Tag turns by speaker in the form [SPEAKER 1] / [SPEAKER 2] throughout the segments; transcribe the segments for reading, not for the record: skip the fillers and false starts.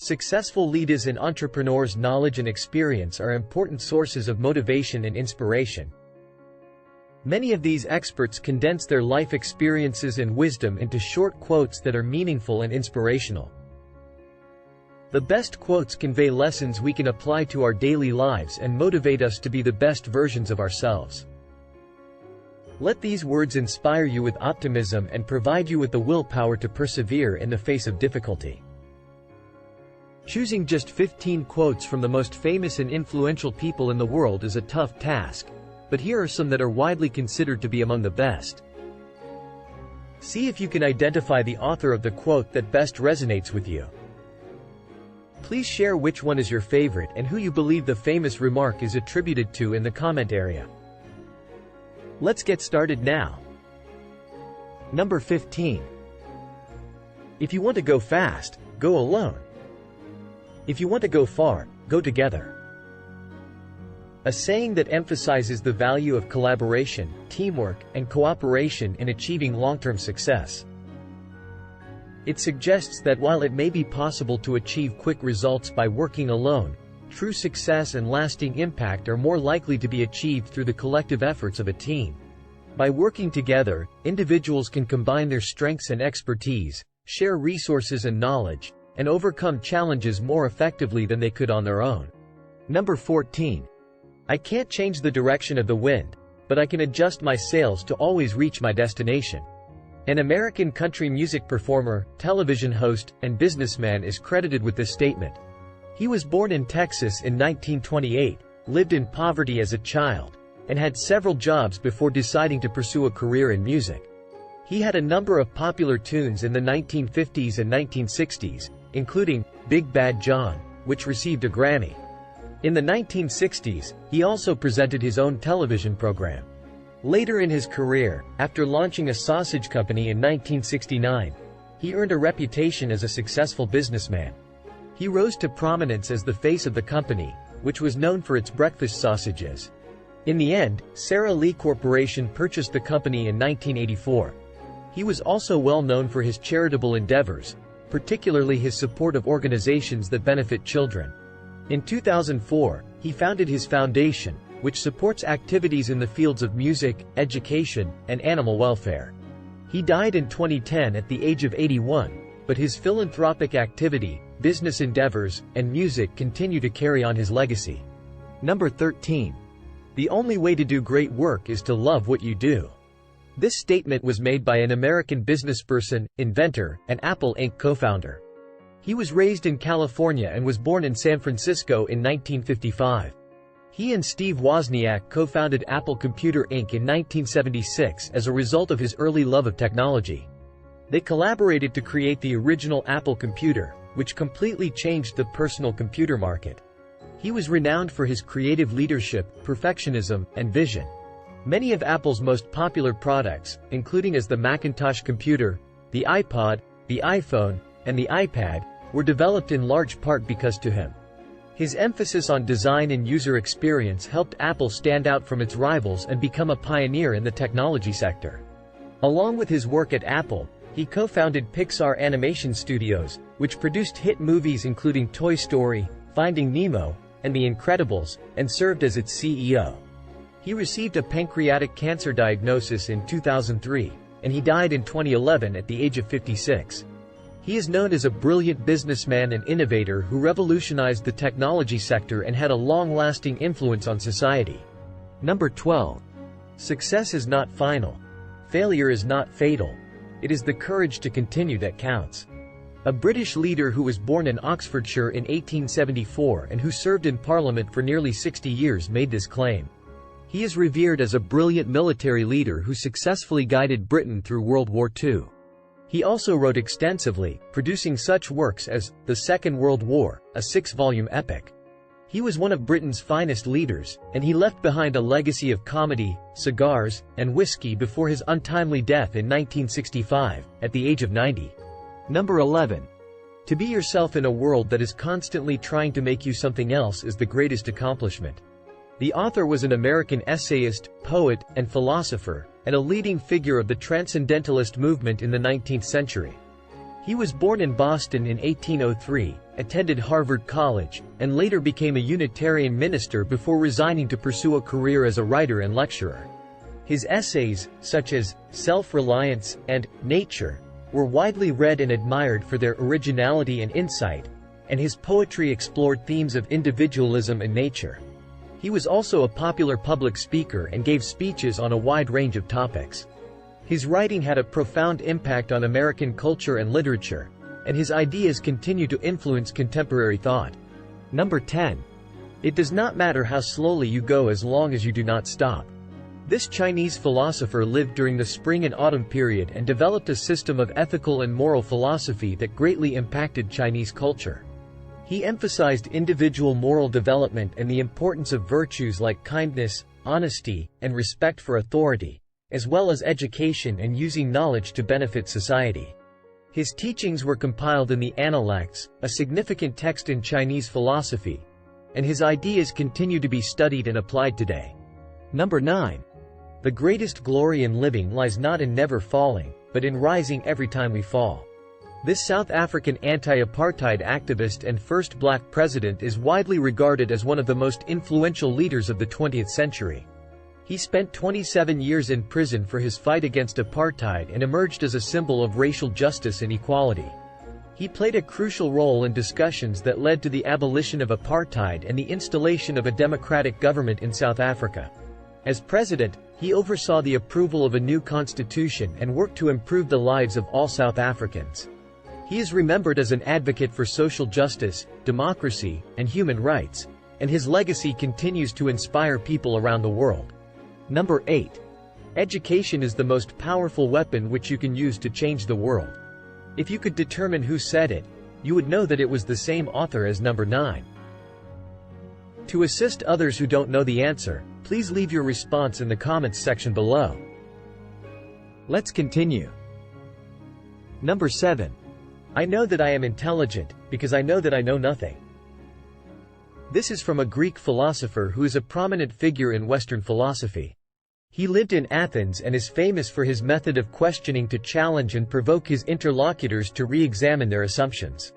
[SPEAKER 1] Successful leaders and entrepreneurs' knowledge and experience are important sources of motivation and inspiration. Many of these experts condense their life experiences and wisdom into short quotes that are meaningful and inspirational. The best quotes convey lessons we can apply to our daily lives and motivate us to be the best versions of ourselves. Let these words inspire you with optimism and provide you with the willpower to persevere in the face of difficulty. Choosing just 15 quotes from the most famous and influential people in the world is a tough task, but here are some that are widely considered to be among the best. See if you can identify the author of the quote that best resonates with you. Please share which one is your favorite and who you believe the famous remark is attributed to in the comment area. Let's get started now. Number 15. If you want to go fast, go alone. If you want to go far, go together. A saying that emphasizes the value of collaboration, teamwork, and cooperation in achieving long-term success. It suggests that while it may be possible to achieve quick results by working alone, true success and lasting impact are more likely to be achieved through the collective efforts of a team. By working together, individuals can combine their strengths and expertise, share resources and knowledge, and overcome challenges more effectively than they could on their own. Number 14. I can't change the direction of the wind, but I can adjust my sails to always reach my destination. An American country music performer, television host, and businessman is credited with this statement. He was born in Texas in 1928, lived in poverty as a child, and had several jobs before deciding to pursue a career in music. He had a number of popular tunes in the 1950s and 1960s, including Big Bad John, which received a Grammy. In the 1960s, he also presented his own television program. Later in his career, after launching a sausage company in 1969, he earned a reputation as a successful businessman. He rose to prominence as the face of the company, which was known for its breakfast sausages. In the end, Sara Lee Corporation purchased the company in 1984. He was also well known for his charitable endeavors, particularly his support of organizations that benefit children. In 2004, he founded his foundation, which supports activities in the fields of music, education, and animal welfare. He died in 2010 at the age of 81, but his philanthropic activity, business endeavors, and music continue to carry on his legacy. Number 13. The only way to do great work is to love what you do. This statement was made by an American businessperson, inventor, and Apple Inc. co-founder. He was raised in California and was born in San Francisco in 1955. He and Steve Wozniak co-founded Apple Computer Inc. in 1976 as a result of his early love of technology. They collaborated to create the original Apple computer, which completely changed the personal computer market. He was renowned for his creative leadership, perfectionism, and vision. Many of Apple's most popular products, including as the Macintosh computer, the iPod, the iPhone, and the iPad, were developed in large part because to him. His emphasis on design and user experience helped Apple stand out from its rivals and become a pioneer in the technology sector. Along with his work at Apple, he co-founded Pixar Animation Studios, which produced hit movies including Toy Story, Finding Nemo, and The Incredibles, and served as its CEO. He received a pancreatic cancer diagnosis in 2003, and he died in 2011 at the age of 56. He is known as a brilliant businessman and innovator who revolutionized the technology sector and had a long-lasting influence on society. Number 12. Success is not final. Failure is not fatal. It is the courage to continue that counts. A British leader who was born in Oxfordshire in 1874 and who served in Parliament for nearly 60 years made this claim. He is revered as a brilliant military leader who successfully guided Britain through World War II. He also wrote extensively, producing such works as The Second World War, a 6-volume epic. He was one of Britain's finest leaders, and he left behind a legacy of comedy, cigars, and whiskey before his untimely death in 1965, at the age of 90. Number 11. To be yourself in a world that is constantly trying to make you something else is the greatest accomplishment. The author was an American essayist, poet, and philosopher, and a leading figure of the Transcendentalist movement in the 19th century. He was born in Boston in 1803, attended Harvard College, and later became a Unitarian minister before resigning to pursue a career as a writer and lecturer. His essays, such as Self-Reliance and Nature, were widely read and admired for their originality and insight, and his poetry explored themes of individualism and nature. He was also a popular public speaker and gave speeches on a wide range of topics. His writing had a profound impact on American culture and literature, and his ideas continue to influence contemporary thought. Number 10. It does not matter how slowly you go as long as you do not stop. This Chinese philosopher lived during the spring and autumn period and developed a system of ethical and moral philosophy that greatly impacted Chinese culture. He emphasized individual moral development and the importance of virtues like kindness, honesty, and respect for authority, as well as education and using knowledge to benefit society. His teachings were compiled in the Analects, a significant text in Chinese philosophy, and his ideas continue to be studied and applied today. Number 9. The greatest glory in living lies not in never falling, but in rising every time we fall. This South African anti-apartheid activist and first black president is widely regarded as one of the most influential leaders of the 20th century. He spent 27 years in prison for his fight against apartheid and emerged as a symbol of racial justice and equality. He played a crucial role in discussions that led to the abolition of apartheid and the installation of a democratic government in South Africa. As president, he oversaw the approval of a new constitution and worked to improve the lives of all South Africans. He is remembered as an advocate for social justice, democracy, and human rights, and his legacy continues to inspire people around the world. Number 8. Education is the most powerful weapon which you can use to change the world. If you could determine who said it, you would know that it was the same author as number 9. To assist others who don't know the answer, please leave your response in the comments section below. Let's continue. Number 7. I know that I am intelligent, because I know that I know nothing. This is from a Greek philosopher who is a prominent figure in Western philosophy. He lived in Athens and is famous for his method of questioning to challenge and provoke his interlocutors to re-examine their assumptions.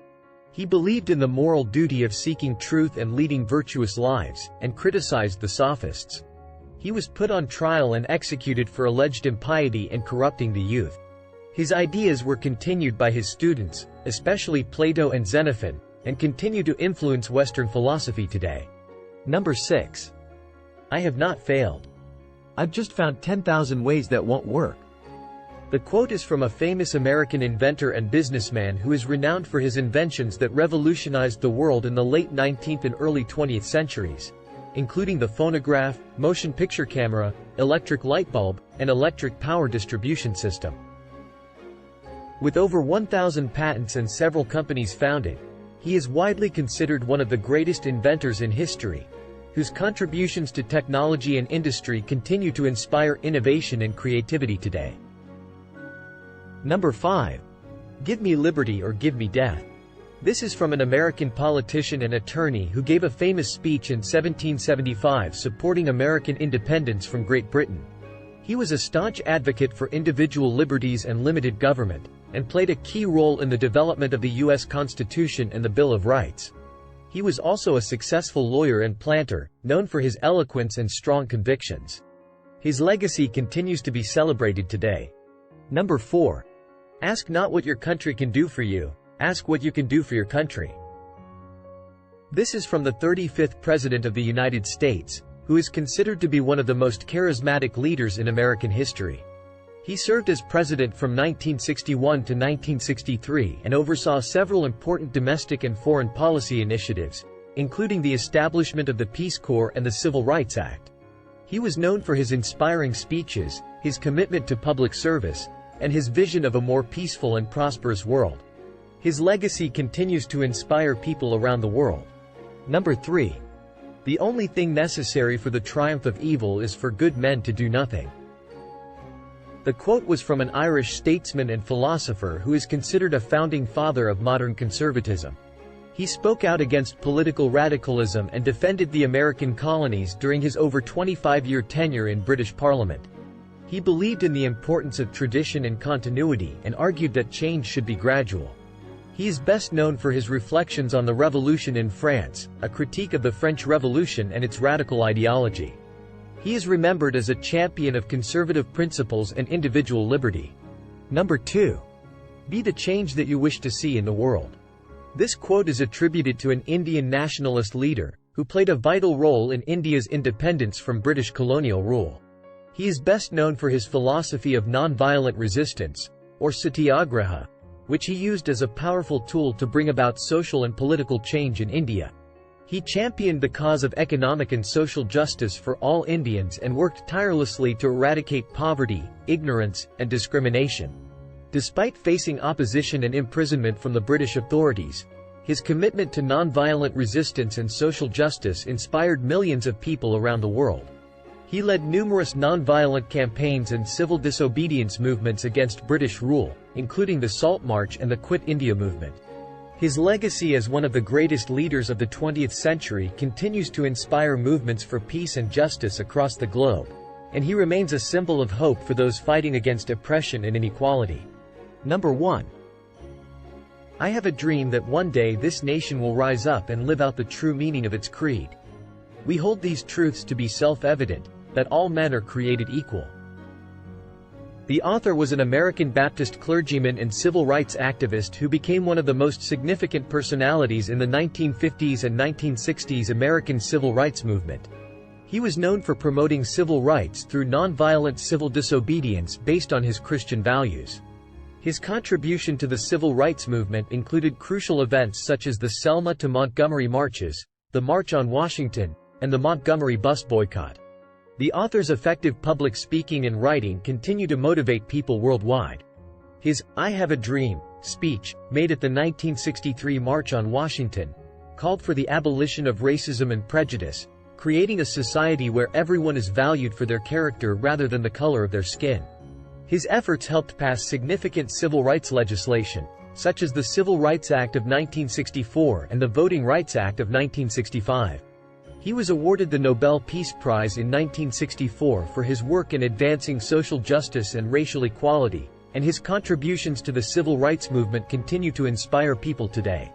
[SPEAKER 1] He believed in the moral duty of seeking truth and leading virtuous lives, and criticized the sophists. He was put on trial and executed for alleged impiety and corrupting the youth. His ideas were continued by his students, especially Plato and Xenophon, and continue to influence Western philosophy today. Number 6. I have not failed. I've just found 10,000 ways that won't work. The quote is from a famous American inventor and businessman who is renowned for his inventions that revolutionized the world in the late 19th and early 20th centuries, including the phonograph, motion picture camera, electric light bulb, and electric power distribution system. With over 1,000 patents and several companies founded, he is widely considered one of the greatest inventors in history, whose contributions to technology and industry continue to inspire innovation and creativity today. Number 5. Give me liberty or give me death. This is from an American politician and attorney who gave a famous speech in 1775 supporting American independence from Great Britain. He was a staunch advocate for individual liberties and limited government, and played a key role in the development of the U.S. Constitution and the Bill of Rights. He was also a successful lawyer and planter, known for his eloquence and strong convictions. His legacy continues to be celebrated today. Number 4. Ask not what your country can do for you, ask what you can do for your country. This is from the 35th President of the United States, who is considered to be one of the most charismatic leaders in American history. He served as president from 1961 to 1963 and oversaw several important domestic and foreign policy initiatives, including the establishment of the Peace Corps and the Civil Rights Act. He was known for his inspiring speeches, his commitment to public service, and his vision of a more peaceful and prosperous world. His legacy continues to inspire people around the world. Number 3. The only thing necessary for the triumph of evil is for good men to do nothing. The quote was from an Irish statesman and philosopher who is considered a founding father of modern conservatism. He spoke out against political radicalism and defended the American colonies during his over 25-year tenure in British Parliament. He believed in the importance of tradition and continuity and argued that change should be gradual. He is best known for his reflections on the Revolution in France, a critique of the French Revolution and its radical ideology. He is remembered as a champion of conservative principles and individual liberty. Number 2. Be the change that you wish to see in the world. This quote is attributed to an Indian nationalist leader, who played a vital role in India's independence from British colonial rule. He is best known for his philosophy of non-violent resistance, or satyagraha, which he used as a powerful tool to bring about social and political change in India. He championed the cause of economic and social justice for all Indians and worked tirelessly to eradicate poverty, ignorance, and discrimination. Despite facing opposition and imprisonment from the British authorities, his commitment to non-violent resistance and social justice inspired millions of people around the world. He led numerous non-violent campaigns and civil disobedience movements against British rule, including the Salt March and the Quit India movement. His legacy as one of the greatest leaders of the 20th century continues to inspire movements for peace and justice across the globe, and he remains a symbol of hope for those fighting against oppression and inequality. Number 1. I have a dream that one day this nation will rise up and live out the true meaning of its creed. We hold these truths to be self-evident, that all men are created equal. The author was an American Baptist clergyman and civil rights activist who became one of the most significant personalities in the 1950s and 1960s American civil rights movement. He was known for promoting civil rights through nonviolent civil disobedience based on his Christian values. His contribution to the civil rights movement included crucial events such as the Selma to Montgomery marches, the March on Washington, and the Montgomery bus boycott. The author's effective public speaking and writing continue to motivate people worldwide. His "I Have a Dream" speech, made at the 1963 March on Washington, called for the abolition of racism and prejudice, creating a society where everyone is valued for their character rather than the color of their skin. His efforts helped pass significant civil rights legislation, such as the Civil Rights Act of 1964 and the Voting Rights Act of 1965. He was awarded the Nobel Peace Prize in 1964 for his work in advancing social justice and racial equality, and his contributions to the civil rights movement continue to inspire people today.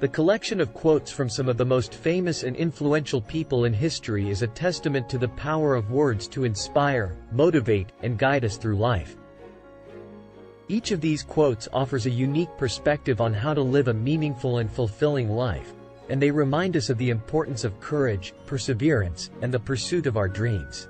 [SPEAKER 1] The collection of quotes from some of the most famous and influential people in history is a testament to the power of words to inspire, motivate, and guide us through life. Each of these quotes offers a unique perspective on how to live a meaningful and fulfilling life, and they remind us of the importance of courage, perseverance, and the pursuit of our dreams.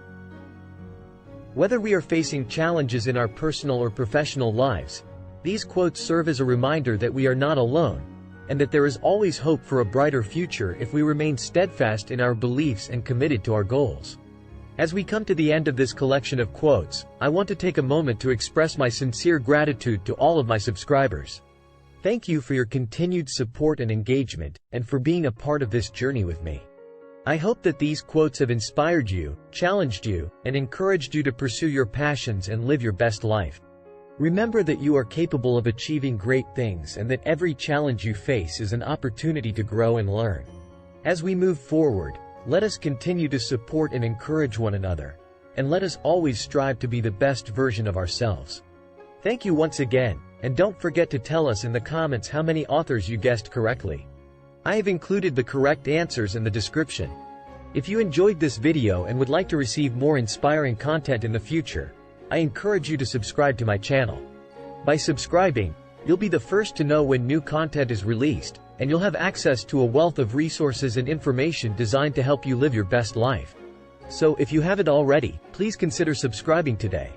[SPEAKER 1] Whether we are facing challenges in our personal or professional lives, these quotes serve as a reminder that we are not alone, and that there is always hope for a brighter future if we remain steadfast in our beliefs and committed to our goals. As we come to the end of this collection of quotes, I want to take a moment to express my sincere gratitude to all of my subscribers. Thank you for your continued support and engagement, and for being a part of this journey with me. I hope that these quotes have inspired you, challenged you, and encouraged you to pursue your passions and live your best life. Remember that you are capable of achieving great things and that every challenge you face is an opportunity to grow and learn. As we move forward, let us continue to support and encourage one another, and let us always strive to be the best version of ourselves. Thank you once again. And don't forget to tell us in the comments how many authors you guessed correctly. I have included the correct answers in the description. If you enjoyed this video and would like to receive more inspiring content in the future, I encourage you to subscribe to my channel. By subscribing, you'll be the first to know when new content is released, and you'll have access to a wealth of resources and information designed to help you live your best life. So if you haven't already, please consider subscribing today.